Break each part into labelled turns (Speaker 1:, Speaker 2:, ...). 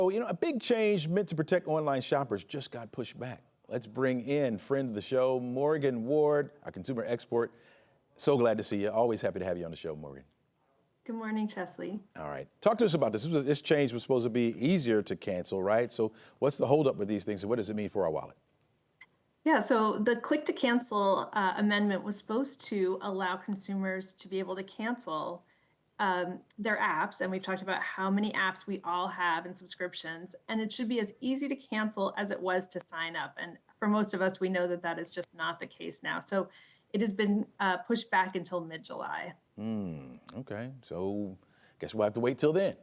Speaker 1: So, a big change meant to protect online shoppers just got pushed back. Let's bring in friend of the show, Morgan Ward, our consumer expert. So glad to see you. Always happy to have you on the show, Morgan.
Speaker 2: Good morning, Chesley.
Speaker 1: All right. Talk to us about this. This change was supposed to be easier to cancel, right? So what's the holdup with these things and what does it mean for our wallet?
Speaker 2: Yeah, so the click to cancel amendment was supposed to allow consumers to be able to cancel their apps. And we've talked about how many apps we all have and subscriptions. And it should be as easy to cancel as it was to sign up. And for most of us, we know that that is just not the case now. So it has been pushed back until mid-July.
Speaker 1: Okay. So guess we'll have to wait till then.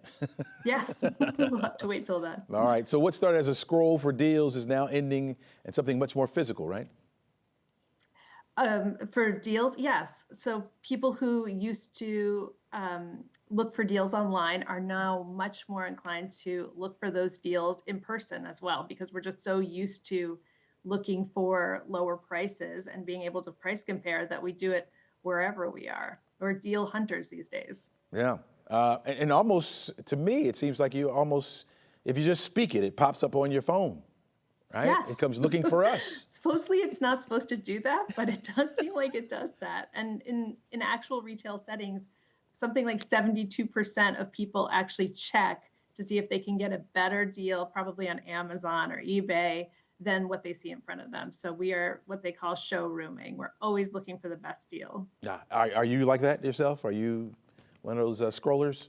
Speaker 2: Yes, we'll have to wait till then.
Speaker 1: All right. So what started as a scroll for deals is now ending in something much more physical, right?
Speaker 2: For deals, yes. So people who used to look for deals online are now much more inclined to look for those deals in person as well, because we're just so used to looking for lower prices and being able to price compare that we do it wherever we are. We're deal hunters these days.
Speaker 1: Yeah. And almost, to me, it seems like you almost, if you just speak it, it pops up on your phone, right?
Speaker 2: Yes.
Speaker 1: It comes looking for us.
Speaker 2: Supposedly it's not supposed to do that, but it does seem like it does that. And in actual retail settings, something like 72% of people actually check to see if they can get a better deal, probably on Amazon or eBay, than what they see in front of them. So we are what they call showrooming. We're always looking for the best deal.
Speaker 1: Yeah. Are you like that yourself? Are you one of those scrollers?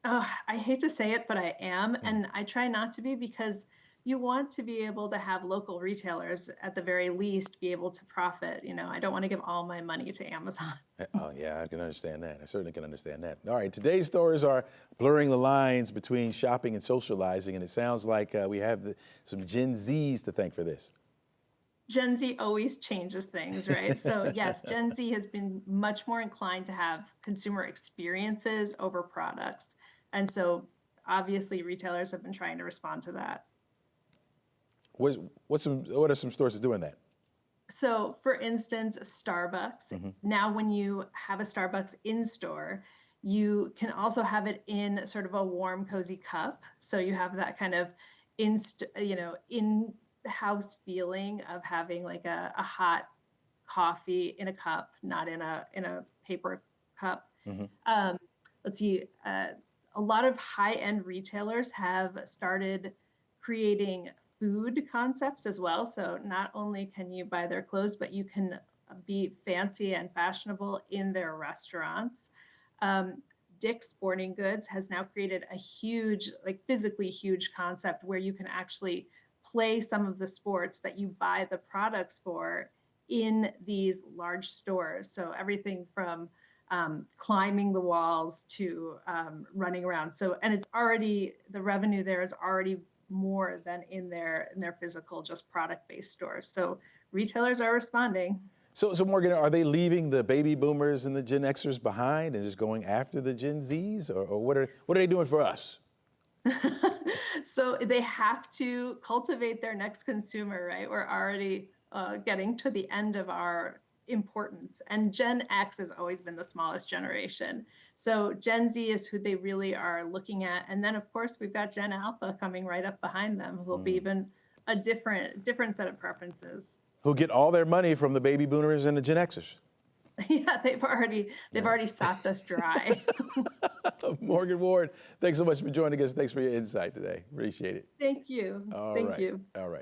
Speaker 2: I hate to say it, but I am. And I try not to be, because you want to be able to have local retailers at the very least be able to profit. I don't want to give all my money to Amazon.
Speaker 1: Oh, yeah, I can understand that. I certainly can understand that. All right, today's stories are blurring the lines between shopping and socializing, and it sounds like we have some Gen Zs to thank for this.
Speaker 2: Gen Z always changes things, right? So yes, Gen Z has been much more inclined to have consumer experiences over products. And so obviously retailers have been trying to respond to that.
Speaker 1: What are some stores that's doing that?
Speaker 2: So for instance, Starbucks, now when you have a Starbucks in store, you can also have it in sort of a warm, cozy cup. So you have that kind of in-house feeling of having like a hot coffee in a cup, not in a paper cup. Let's see, a lot of high-end retailers have started creating food concepts as well. So not only can you buy their clothes, but you can be fancy and fashionable in their restaurants. Dick's Sporting Goods has now created a huge, like physically huge concept where you can actually play some of the sports that you buy the products for in these large stores. So everything from climbing the walls to running around. So, and it's already, the revenue there is already more than in their physical, just product-based stores. So retailers are responding.
Speaker 1: So Morgan, are they leaving the baby boomers and the Gen Xers behind and just going after the Gen Zs, or what are they doing for us?
Speaker 2: So they have to cultivate their next consumer, right? We're already getting to the end of our importance, and Gen X has always been the smallest generation. So Gen Z is who they really are looking at, and then of course we've got Gen Alpha coming right up behind them, who will be even a different set of preferences.
Speaker 1: Who get all their money from the baby boomers and the Gen Xers?
Speaker 2: Yeah, they've already sopped us dry.
Speaker 1: Morgan Ward, thanks so much for joining us. Thanks for your insight today. Appreciate it.
Speaker 2: Thank you.
Speaker 1: All
Speaker 2: Thank
Speaker 1: right.
Speaker 2: you.
Speaker 1: All right.